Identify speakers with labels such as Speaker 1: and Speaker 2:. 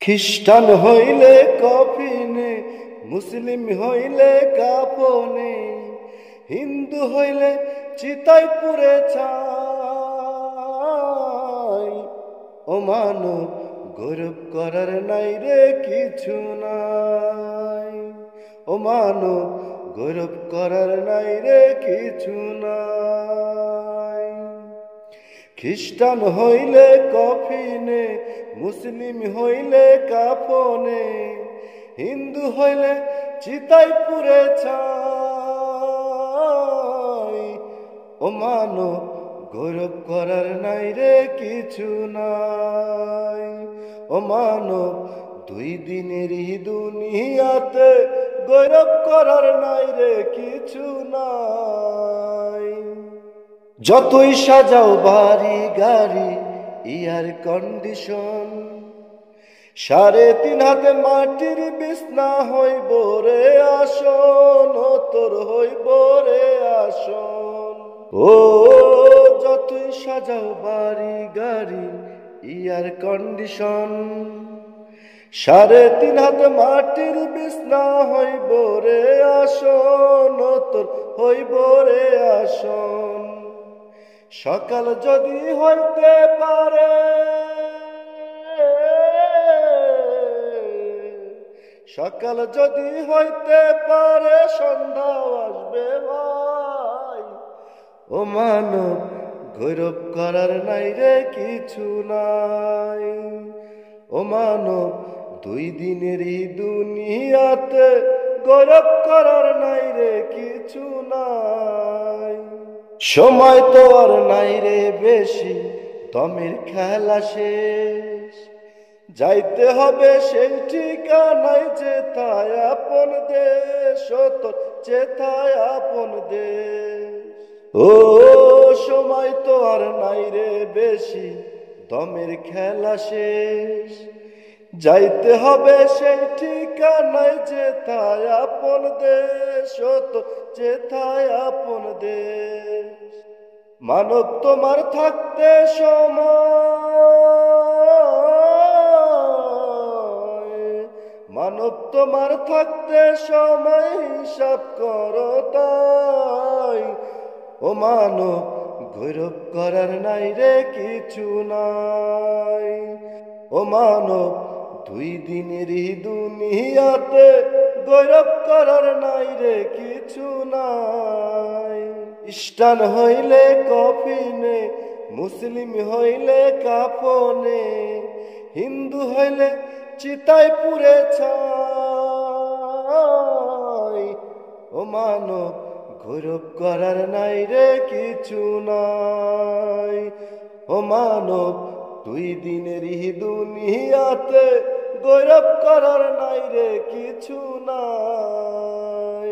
Speaker 1: খ্রিস্টান হইলে কফিনে, মুসলিম হইলে কাফনে, হিন্দু হইলে চিতায় পুড়ে ছাই। ও মানব, গৌরব করার নাই রে কিছু নাই। ও মানব, গৌরব করার নাই রে কিছু নাই। খ্রিস্টান হইলে কফিনে, মুসলিম হইলে কাফনে, হিন্দু হইলে চিতায় পুড়ে ছাই। ও মানব, গৌরব করার নাই রে কিছু নাই। ও মানব, দুই দিনেরই দুনিয়াতে গৌরব করার নাই রে কিছু নাই। যতই সাজাও বাড়ি গাড়ি, এয়ার কন্ডিশন, 3.5 হাতে মাটির বিছনা হইব রে আসন, ও তোর হইব রে আসন। ও যতই সাজাও বাড়ি গাড়ি, এয়ার কন্ডিশন, 3.5 হাতে মাটির বিছনা হইব রে আসন, ও তোর হইব রে আসন। সকাল যদি হইতে পারে, সকাল যদি হইতে পারে, সন্ধ্যাও আসবে ভাই। ও মানব, গৌরব করার নাই রে কিছু নাই। ও মানব, দুই দিনেরই দুনিয়াতে গৌরব করার নাই রে কিছু নাই। সময় তো আর নাই রে বেশি, দমের খেলা শেষ, যাইতে হবে সেই ঠিকানায় যেথায় আপন দেশ, ও তোর যেথায় আপন দেশ। ও সময় তো আর নাই রে বেশি, দমের খেলা শেষ, যাইতে হবে সেই ঠিকানায় যেথায় আপন দেশ, ও তোর যেথায় আপন দেশ। মানব তোমার থাকতে সময়, মানব তোমার থাকতে সময় হিসাব করো তাই। ও মানব, গৌরব করার নাই রে কিছু নাই। ও মানব, দুই দিনেরই দুনিয়াতে গৌরব করার নাই রে কিছু নাই। খ্রিস্টান হইলে কফিনে, মুসলিম হইলে কাফনে, হিন্দু হইলে চিতায় পুড়ে ছাই। ও মানব, গৌরব করার নাই রে কিছু নাই। ও মানব, দুই দিনেরই দুনিয়াতে গৌরব করার নাই রে কিছু নাই।